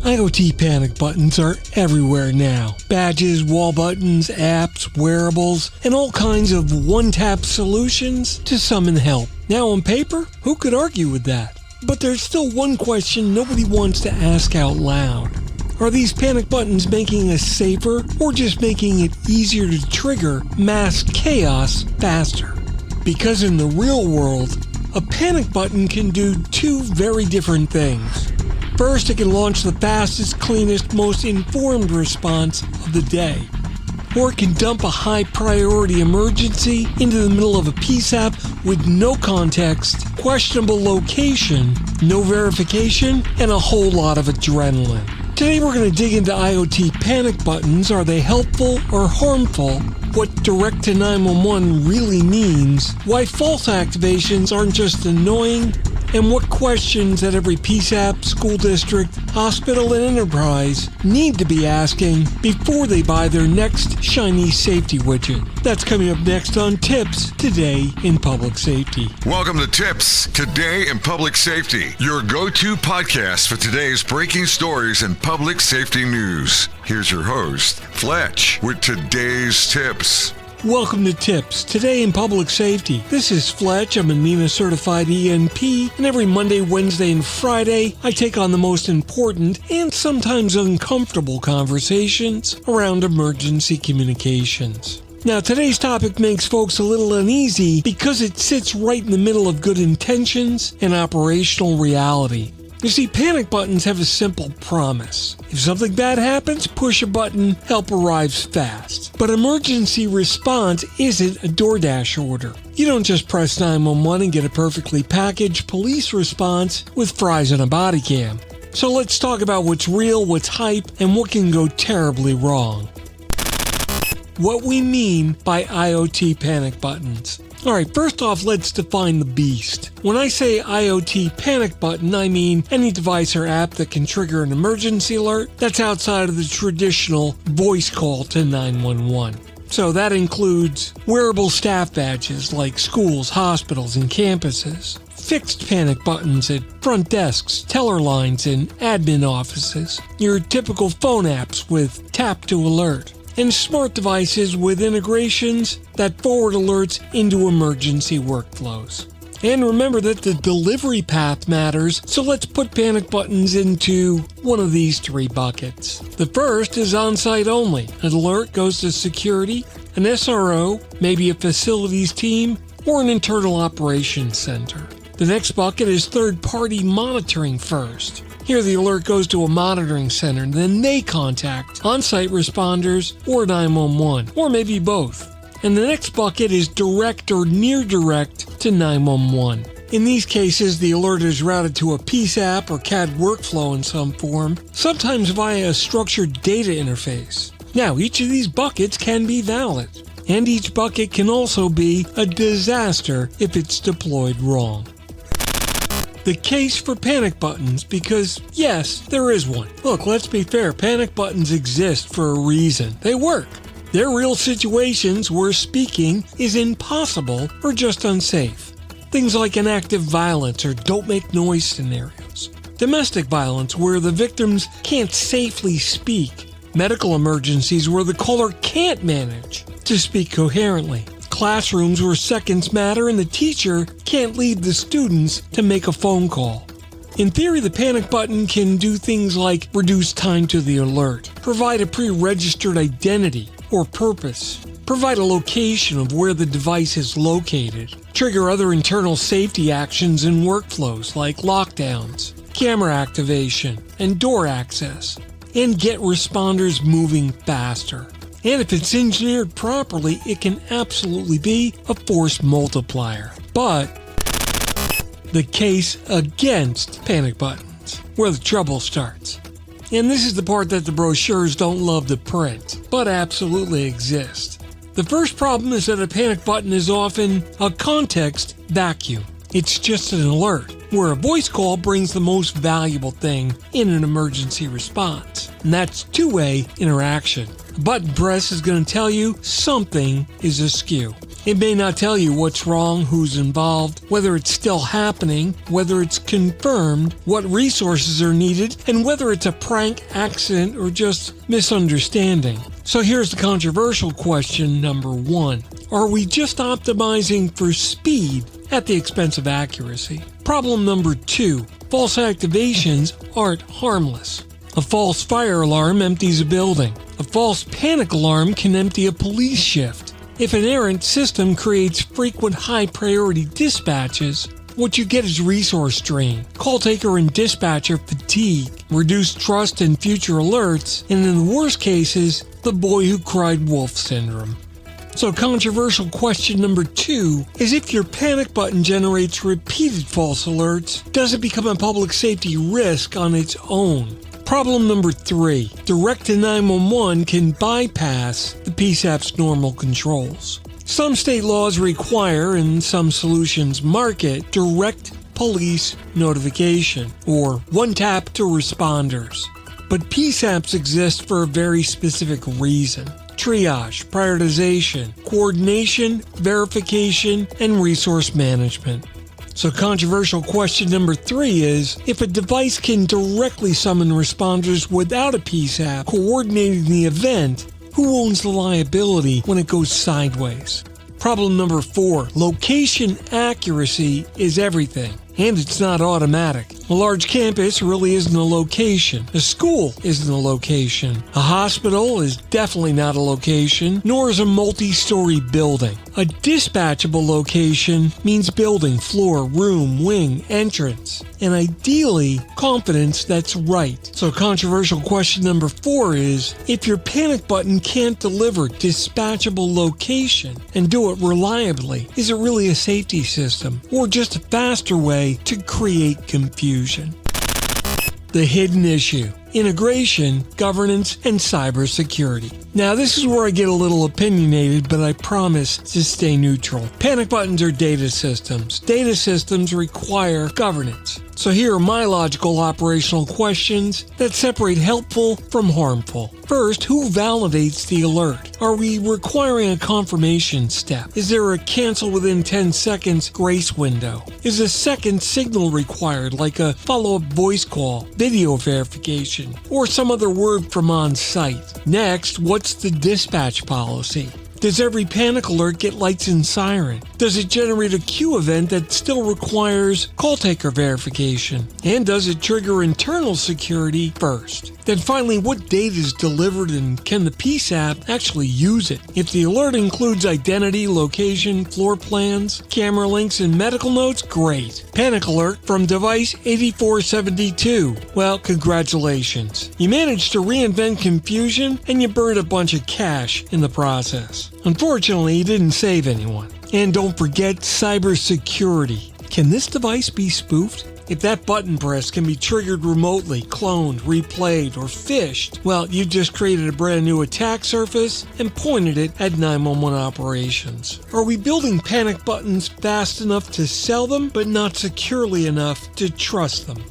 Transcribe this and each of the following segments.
IoT panic buttons are everywhere now. Badges, wall buttons, apps, wearables, and all kinds of one-tap solutions to summon help. Now on paper, who could argue with that? But there's still one question nobody wants to ask out loud. Are these panic buttons making us safer or just making it easier to trigger mass chaos faster? Because in the real world, a panic button can do two very different things. First, it can launch the fastest, cleanest, most informed response of the day. Or it can dump a high-priority emergency into the middle of a peace app with no context, questionable location, no verification, and a whole lot of adrenaline. Today we're going to dig into IoT panic buttons. Are they helpful or harmful? What direct to 911 really means, why false activations aren't just annoying, and what questions that every PSAP, school district, hospital, and enterprise need to be asking before they buy their next shiny safety widget. That's coming up next on TiPS Today in Public Safety. Welcome to TiPS Today in Public Safety, your go-to podcast for today's breaking stories and public safety news. Here's your host, Fletch, with today's tips. Welcome to TiPS Today in Public Safety. This is Fletch. I'm a NEMA certified ENP, and every Monday, Wednesday, and Friday, I take on the most important and sometimes uncomfortable conversations around emergency communications. Now, today's topic makes folks a little uneasy because it sits right in the middle of good intentions and operational reality. You see, panic buttons have a simple promise. If something bad happens, push a button, help arrives fast. But emergency response isn't a DoorDash order. You don't just press 911 and get a perfectly packaged police response with fries and a body cam. So let's talk about what's real, what's hype, and what can go terribly wrong. What we mean by IoT panic buttons. Alright, first off, let's define the beast. When I say IoT panic button, I mean any device or app that can trigger an emergency alert that's outside of the traditional voice call to 911. So that includes wearable staff badges like schools, hospitals, and campuses, fixed panic buttons at front desks, teller lines, and admin offices, your typical phone apps with tap to alert, and smart devices with integrations that forward alerts into emergency workflows. And remember that the delivery path matters, so let's put panic buttons into one of these three buckets. The first is on-site only. An alert goes to security, an SRO, maybe a facilities team, or an internal operations center. The next bucket is third-party monitoring first. Here the alert goes to a monitoring center, and then they contact on-site responders or 911, or maybe both. And the next bucket is direct or near direct to 911. In these cases, the alert is routed to a PSAP or CAD workflow in some form, sometimes via a structured data interface. Now, each of these buckets can be valid, and each bucket can also be a disaster if it's deployed wrong. The case for panic buttons, because yes, there is one. Look, let's be fair, panic buttons exist for a reason. They work. They're real situations where speaking is impossible or just unsafe. Things like inactive violence or don't make noise scenarios. Domestic violence where the victims can't safely speak. Medical emergencies where the caller can't manage to speak coherently. Classrooms where seconds matter and the teacher can't lead the students to make a phone call. In theory, the panic button can do things like reduce time to the alert, provide a pre-registered identity or purpose, provide a location of where the device is located, trigger other internal safety actions and workflows like lockdowns, camera activation, and door access, and get responders moving faster. And if it's engineered properly, it can absolutely be a force multiplier. But the case against panic buttons, where the trouble starts. And this is the part that the brochures don't love to print, but absolutely exist. The first problem is that a panic button is often a context vacuum. It's just an alert, where a voice call brings the most valuable thing in an emergency response. And that's two-way interaction. A button press is going to tell you something is askew. It may not tell you what's wrong, who's involved, whether it's still happening, whether it's confirmed, what resources are needed, and whether it's a prank, accident, or just misunderstanding. So here's the controversial question number 1. Are we just optimizing for speed at the expense of accuracy? Problem number 2. False activations aren't harmless. A false fire alarm empties a building. A false panic alarm can empty a police shift. If an errant system creates frequent high-priority dispatches, what you get is resource drain, call taker and dispatcher fatigue, reduced trust in future alerts, and in the worst cases, the boy who cried wolf syndrome. So controversial question number 2 is, if your panic button generates repeated false alerts, does it become a public safety risk on its own? Problem number 3. Direct to 911 can bypass the PSAP's normal controls. Some state laws require, and some solutions market, direct police notification, or one-tap to responders. But PSAPs exist for a very specific reason: triage, prioritization, coordination, verification, and resource management. So controversial question number 3 is, if a device can directly summon responders without a PSAP coordinating the event, who owns the liability when it goes sideways? Problem number 4. Location accuracy is everything, and it's not automatic. A large campus really isn't a location. A school isn't a location. A hospital is definitely not a location, nor is a multi-story building. A dispatchable location means building, floor, room, wing, entrance, and ideally, confidence that's right. So controversial question number 4 is, if your panic button can't deliver dispatchable location and do it reliably, is it really a safety system, or just a faster way to create confusion? The hidden issue: integration, governance, and cybersecurity. Now, this is where I get a little opinionated, but I promise to stay neutral. Panic buttons are data systems. Data systems require governance. So here are my logical operational questions that separate helpful from harmful. First, who validates the alert? Are we requiring a confirmation step? Is there a cancel within 10 seconds grace window? Is a second signal required, like a follow-up voice call, video verification, or some other word from on-site? Next, what's the dispatch policy? Does every panic alert get lights and siren? Does it generate a queue event that still requires call taker verification? And does it trigger internal security first? Then finally, what data is delivered, and can the PSAP actually use it? If the alert includes identity, location, floor plans, camera links, and medical notes, great. Panic alert from device 8472. Well, congratulations. You managed to reinvent confusion, and you burned a bunch of cash in the process. Unfortunately, you didn't save anyone. And don't forget cybersecurity. Can this device be spoofed? If that button press can be triggered remotely, cloned, replayed, or phished, well, you just created a brand new attack surface and pointed it at 911 operations. Are we building panic buttons fast enough to sell them, but not securely enough to trust them?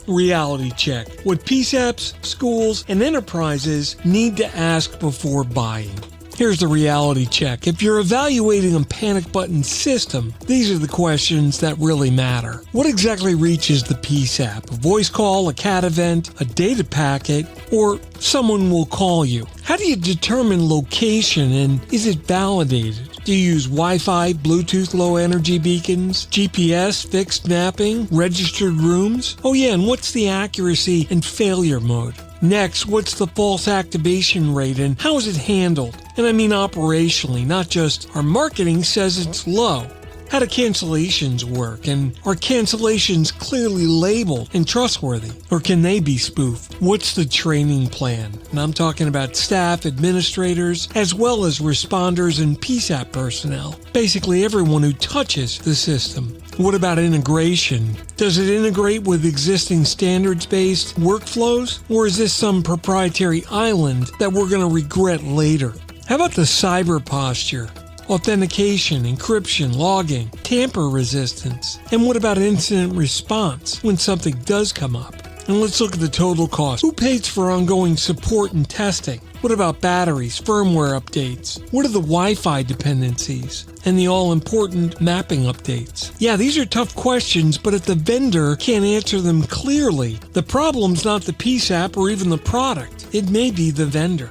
Reality check. What PSAPs, schools, and enterprises need to ask before buying. Here's the reality check. If you're evaluating a panic button system, these are the questions that really matter. What exactly reaches the PSAP? A voice call, a CAT event, a data packet, or someone will call you? How do you determine location, and is it validated? Do you use Wi-Fi, Bluetooth low energy beacons, GPS, fixed mapping, registered rooms? Oh yeah, and what's the accuracy and failure mode? Next, what's the false activation rate, and how is it handled? And I mean operationally, not just our marketing says it's low. How do cancellations work, and are cancellations clearly labeled and trustworthy, or can they be spoofed? What's the training plan? And I'm talking about staff, administrators, as well as responders and PSAP personnel. Basically everyone who touches the system. What about integration? Does it integrate with existing standards-based workflows, or is this some proprietary island that we're going to regret later? How about the cyber posture? Authentication, encryption, logging, tamper resistance. And what about incident response when something does come up? And let's look at the total cost. Who pays for ongoing support and testing? What about batteries, firmware updates? What are the Wi-Fi dependencies? And the all-important mapping updates? Yeah, these are tough questions, but if the vendor can't answer them clearly, the problem's not the PSAP or even the product. It may be the vendor.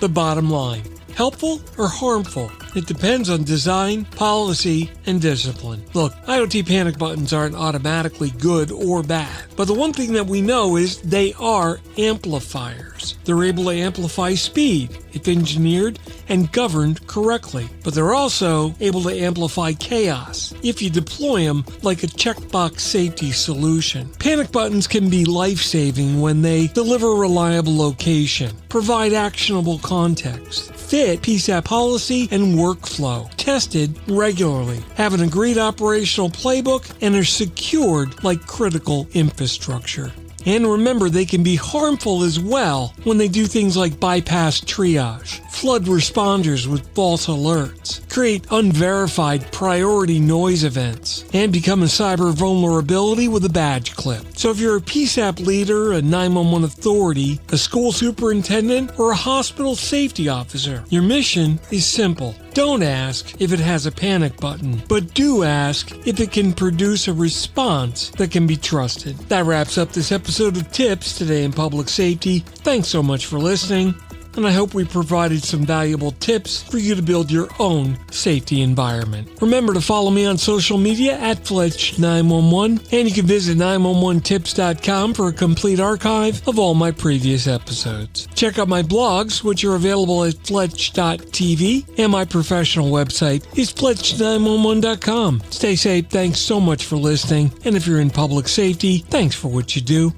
The bottom line. Helpful or harmful? It depends on design, policy, and discipline. Look, IoT panic buttons aren't automatically good or bad, but the one thing that we know is they are amplifiers. They're able to amplify speed if engineered and governed correctly, but they're also able to amplify chaos if you deploy them like a checkbox safety solution. Panic buttons can be life-saving when they deliver reliable location, provide actionable context, fit PSAP policy and workflow, tested regularly, have an agreed operational playbook, and are secured like critical infrastructure. And remember, they can be harmful as well when they do things like bypass triage, flood responders with false alerts, create unverified priority noise events, and become a cyber vulnerability with a badge clip. So if you're a PSAP leader, a 911 authority, a school superintendent, or a hospital safety officer, your mission is simple. Don't ask if it has a panic button, but do ask if it can produce a response that can be trusted. That wraps up this episode of TiPS Today in Public Safety. Thanks so much for listening, and I hope we provided some valuable tips for you to build your own safety environment. Remember to follow me on social media at Fletch911, and you can visit 911tips.com for a complete archive of all my previous episodes. Check out my blogs, which are available at Fletch.tv, and my professional website is Fletch911.com. Stay safe, thanks so much for listening, and if you're in public safety, thanks for what you do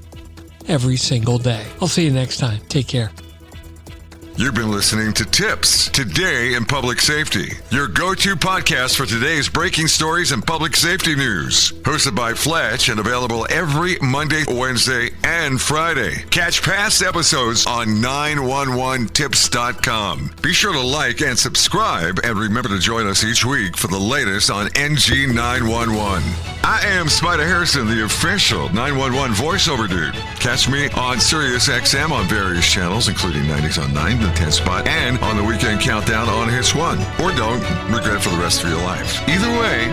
every single day. I'll see you next time. Take care. You've been listening to TiPS Today in Public Safety, your go-to podcast for today's breaking stories and public safety news. Hosted by Fletch and available every Monday, Wednesday, and Friday. Catch past episodes on 911tips.com. Be sure to like and subscribe, and remember to join us each week for the latest on NG911. I am Spider Harrison, the official 911 voiceover dude. Catch me on Sirius XM on various channels, including 90s on 9, the 10 spot, and on the Weekend Countdown on Hits 1. Or don't regret it for the rest of your life. Either way,